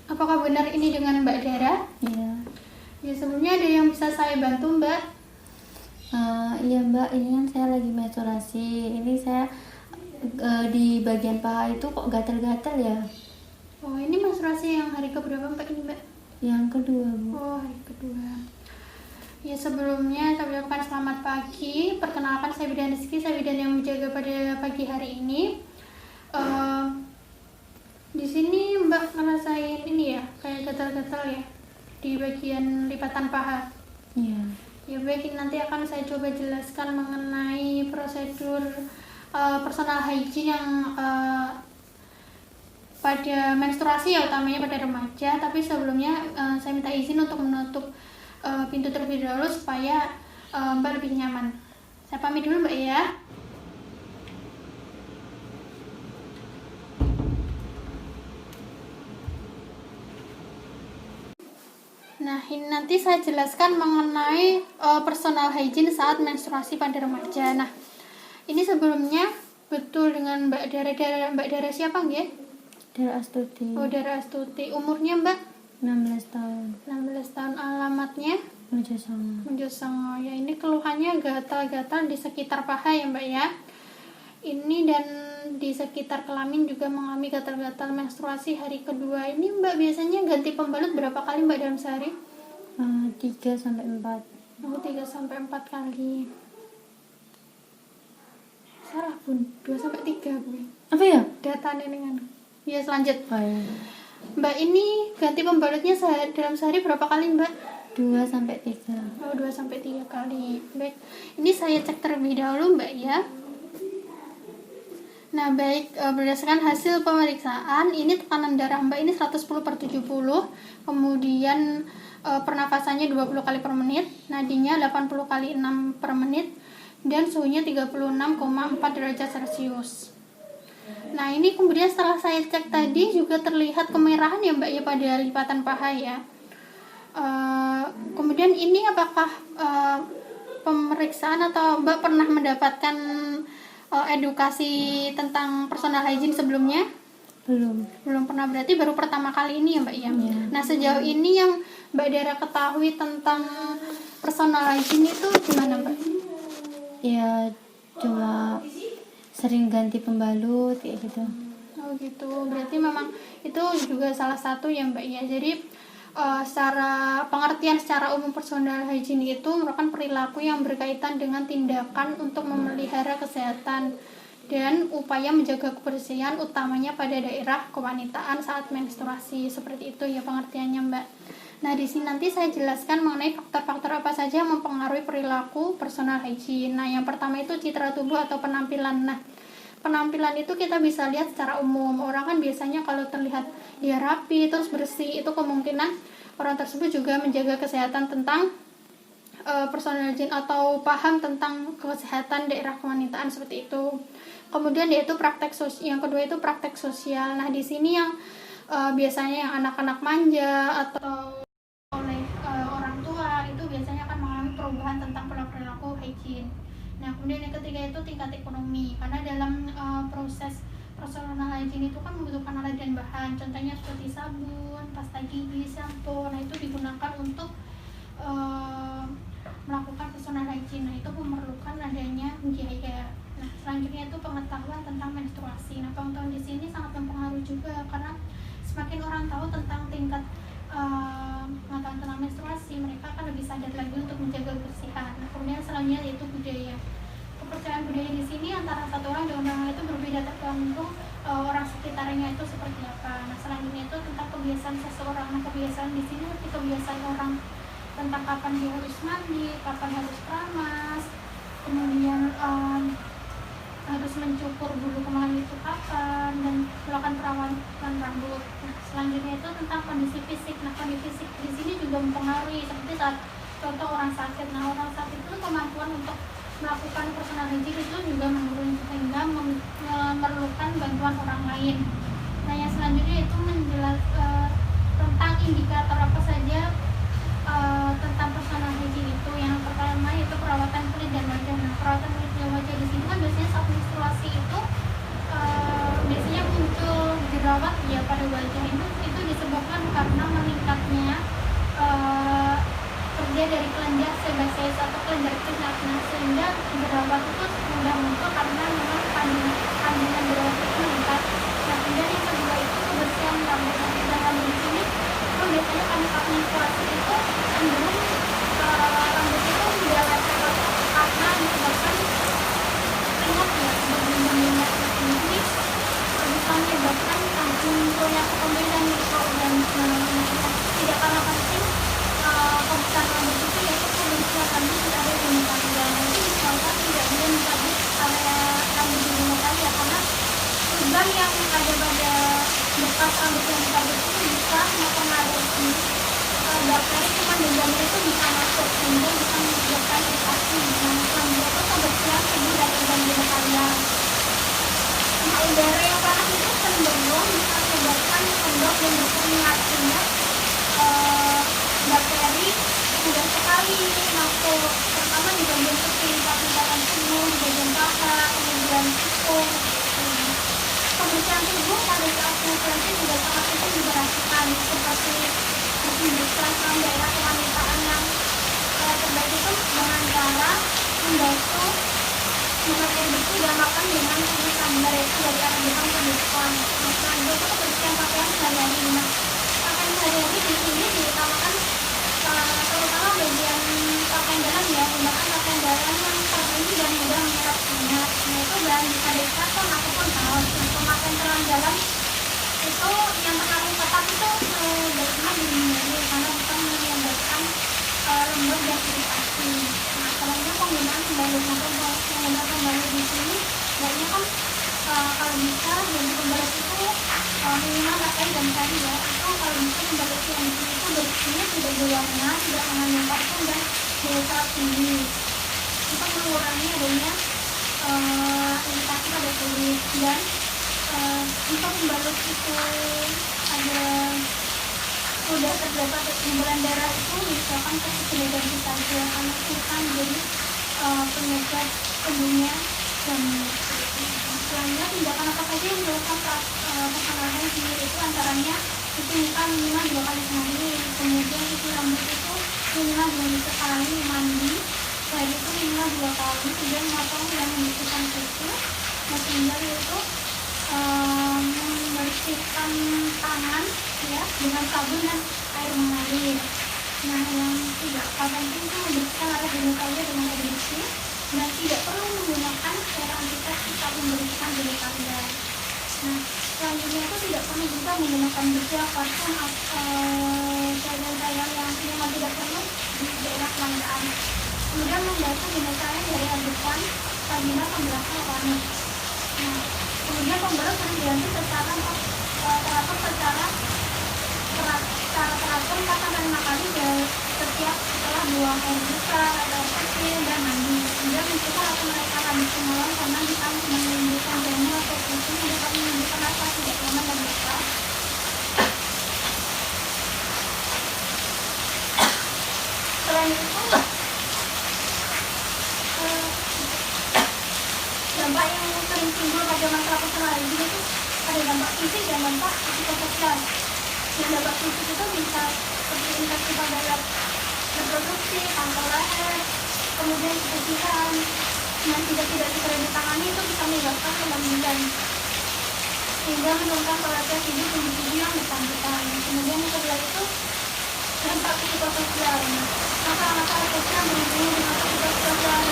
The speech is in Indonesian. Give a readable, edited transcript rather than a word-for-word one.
Apakah benar ini dengan Mbak Dara? Iya. Ya, sebelumnya ada yang bisa saya bantu, Mbak? Iya Mbak, ini kan saya lagi menstruasi. Ini saya di bagian paha itu kok gatal-gatal ya? Oh, ini menstruasi yang hari keberapa, Mbak, ini, Mbak? Yang kedua Bu. Oh, hari kedua. Ya, sebelumnya saya ucapkan selamat pagi. Perkenalkan, saya Bidan Rizky, saya bidan yang menjaga pada pagi hari ini. Di sini Mbak ngerasain ini ya, kayak gatal-gatal ya di bagian lipatan paha. Iya. Ya baik, nanti akan saya coba jelaskan mengenai prosedur personal hygiene yang pada menstruasi ya, utamanya pada remaja. Tapi sebelumnya saya minta izin untuk menutup pintu terlebih dahulu supaya Mbak lebih nyaman. Saya pamit dulu Mbak ya. Nah, ini nanti saya jelaskan mengenai personal hygiene saat menstruasi pada remaja. Nah, ini sebelumnya betul dengan Mbak Dara siapa nggih? Dara Astuti. Oh, Dara Astuti. Umurnya Mbak? 16 tahun. 16 tahun. Alamatnya? Mojosongo. Ya, ini keluhannya gatal-gatal di sekitar paha ya Mbak ya. Ini dan di sekitar kelamin juga mengalami gatal-gatal menstruasi hari kedua. Ini Mbak biasanya ganti pembalut berapa kali Mbak dalam sehari? 3-4. Oh, 3-4 kali. Salah Bun, 2-3 Bu. Apa ya? Datanya dengan. Ya, selanjut. Oh, iya. Mbak ini ganti pembalutnya dalam sehari berapa kali Mbak? 2-3. Oh, 2-3 kali. Baik, ini saya cek terlebih dahulu Mbak ya. Nah, baik, berdasarkan hasil pemeriksaan, ini tekanan darah Mbak ini 110/70, kemudian pernafasannya 20 kali per menit, nadinya 80 kali 6 per menit, dan suhunya 36,4 derajat Celcius. Nah, ini kemudian setelah saya cek tadi juga terlihat kemerahan ya Mbak ya pada lipatan paha ya. Kemudian ini apakah pemeriksaan atau Mbak pernah mendapatkan edukasi tentang personal hygiene sebelumnya? Belum pernah, berarti baru pertama kali ini ya Mbak ya? Ya. Nah, sejauh ini yang Mbak Dara ketahui tentang personal hygiene itu gimana Mbak? Ya, cuma sering ganti pembalut kayak gitu. Oh gitu, berarti memang itu juga salah satu ya Mbak ya. Jadi secara pengertian secara umum personal hygiene itu merupakan perilaku yang berkaitan dengan tindakan untuk memelihara kesehatan dan upaya menjaga kebersihan utamanya pada daerah kewanitaan saat menstruasi. Seperti itu ya pengertiannya Mbak. Nah, di sini nanti saya jelaskan mengenai faktor-faktor apa saja yang mempengaruhi perilaku personal hygiene. Nah, yang pertama itu citra tubuh atau penampilan. Nah, penampilan itu kita bisa lihat secara umum. Orang kan biasanya kalau terlihat ya rapi, terus bersih, itu kemungkinan orang tersebut juga menjaga kesehatan tentang personal hygiene atau paham tentang kesehatan daerah kewanitaan seperti itu. Kemudian yaitu yang kedua itu praktek sosial. Nah, di sini yang biasanya yang anak-anak manja atau oleh orang tua itu biasanya akan mengalami perubahan tentang perilaku hygiene. Nah, kemudian yang ketiga itu tingkat ekonomi, karena dalam proses personal hygiene itu kan membutuhkan alat dan bahan, contohnya seperti sabun, pasta gigi, sampo. Nah, itu digunakan untuk melakukan personal hygiene. Nah, itu memerlukan adanya biaya. Nah, selanjutnya itu pengetahuan tentang menstruasi. Nah, pengetahuan di sini sangat mempengaruhi juga, karena semakin orang tahu tentang tingkat pengetahuan tentang menstruasi, mereka akan lebih sadar lagi untuk menjaga kebersihan. Nah, kemudian selanjutnya yaitu budaya. Kepercayaan budaya di sini antara satu orang dengan orang lain itu berbeda tergantung orang sekitarnya itu seperti apa. Nah, selanjutnya itu tentang kebiasaan seseorang. Nah, kebiasaan di sini seperti kebiasaan orang tentang kapan dia harus mandi, kapan harus keramas, kemudian harus mencukur bulu kemaluan itu kapan, dan melakukan perawatan rambut. Nah, selanjutnya itu tentang kondisi fisik. Nah, kondisi fisik di sini juga mempengaruhi, seperti saat contoh orang sakit. Nah, orang sakit itu kemampuan untuk melakukan personal hygiene itu juga menurun sehingga memerlukan bantuan orang lain. Nah, yang selanjutnya itu tentang indikator apa saja tentang personal hygiene itu. Yang pertama yaitu perawatan kulit dan wajah. Nah, perawatan kulit dan wajah di sini kan biasanya saat menstruasi itu biasanya muncul jerawat ya pada wajah. Itu disebabkan sebasis atau kelenjar keringat. Nah, sehingga jerawat itu mudah muncul karena memang kandungan jerawat itu meningkat. Nah, kemudian yang kedua itu kebersihan rambut. Dan rambut di sini itu biasanya karena saat menstruasi itu cenderung rambut itu tidak lepek karena disebabkan keringat ya, berminyak. Jadi bisa menyebabkan munculnya ketombean dan tidak kalah penting kebersihan rambut itu yaitu kebersihan rambut tidak ada di rumah tangga. Jadi misalkan tidak boleh mencabut area rambut di rumah tangga karena lubang yang ada pada bekas rambut yang dicabut itu bisa mempengaruhi bakteri kuman dan jamur itu bisa masuk sehingga bisa menyebabkan infeksi. Nah, selanjutnya itu kebersihan tubuh dan organ di rumah tangga. Nah, udara yang panas itu cenderung bisa menyebabkan endok dan berkeringat sehingga bakteri mudah sekali masuk, terutama di bagian kuping, lapisan tubuh, di bagian paha, kemudian kuku. Kebersihan tubuh pada saat menstruasi juga sangat penting diperhatikan, seperti membersihkan daerah kewanitaan yang terbaik itu dengan cara membasuh dengan air bersih dan makan dengan air sambar, yaitu dari arah depan ke depan. Nah, selanjutnya itu kebersihan pakaian sehari-hari. Nah, pakaian sehari-hari di sini diutamakan terutama bagian pakaian dalam ya, gunakan pakaian dalam yang terpilih dan mudah menyerap keringat. Nah, itu bahan bisa dari karton ataupun kaos. Nah, pemakaian celana dalam itu yang terlalu ketat itu baiknya dihindari karena bisa menyebabkan lembab dan iritasi. Nah, selanjutnya penggunaan pembalut. Penggunaan pembalut di sini baiknya kan kalau bisa yang pembalut itu minimal pakai jam tadi ya, itu kalau bisa pembalut yang di sini itu bersih, tidak berwarna, tidak mengandung parfum dan daya serap tinggi untuk mengurangi adanya iritasi pada kulit. Dan untuk pembalut itu ada sudah terdapat gumpalan darah itu misalkan sudah ganti saja karena itu kan jadi penyebab tumbuhnya jamur. Selanjutnya tindakan apa saja yang dilakukan saat personal hygiene itu antaranya cuci muka minimal 2 kali sehari, kemudian cuci rambut itu minimal 2 hari sekali, mandi sehari itu minimal 2 kali, kemudian memotong dan membersihkan kuku. Nah, sehingga itu membersihkan tangan ya dengan sabun dan air mengalir. Nah, yang tidak penting itu membersihkan area hidung saja dengan air bersih dan tidak perlu menggunakan cairan antiseptik saat membersihkan hidung tangga. Nah, selanjutnya itu tidak perlu juga menggunakan bedak, parfum atau cairan-cairan yang memang tidak perlu di daerah kelangkaan. Kemudian membasuh dengan cara dari air depan, vagina, pembelahan wangi. Nah, kemudian pembalut harus diganti secara teratur teratur 4 sampai 5 kali setiap setelah buang air besar atau air kecil dan mandi. Kemudian mencegah atau menaikkan habis semalam karena bisa menimbulkan jamur atau kucing yang dapat menimbulkan rasa tidak nyaman dan besar. Selain itu, dampak yang sering timbul pada masalah personal hygiene itu ada dampak fisik dan dampak psikososial. Yang dampak fisik itu bisa seperti infeksi pada alat reproduksi, kanker leher, kemudian kesucian yang tidak segera ditangani itu bisa menyebabkan kematian sehingga menurunkan kualitas hidup individu yang bersangkutan. Kemudian yang kedua itu dampak psikososial. Masalah-masalah sosial berhubungan dengan psikososial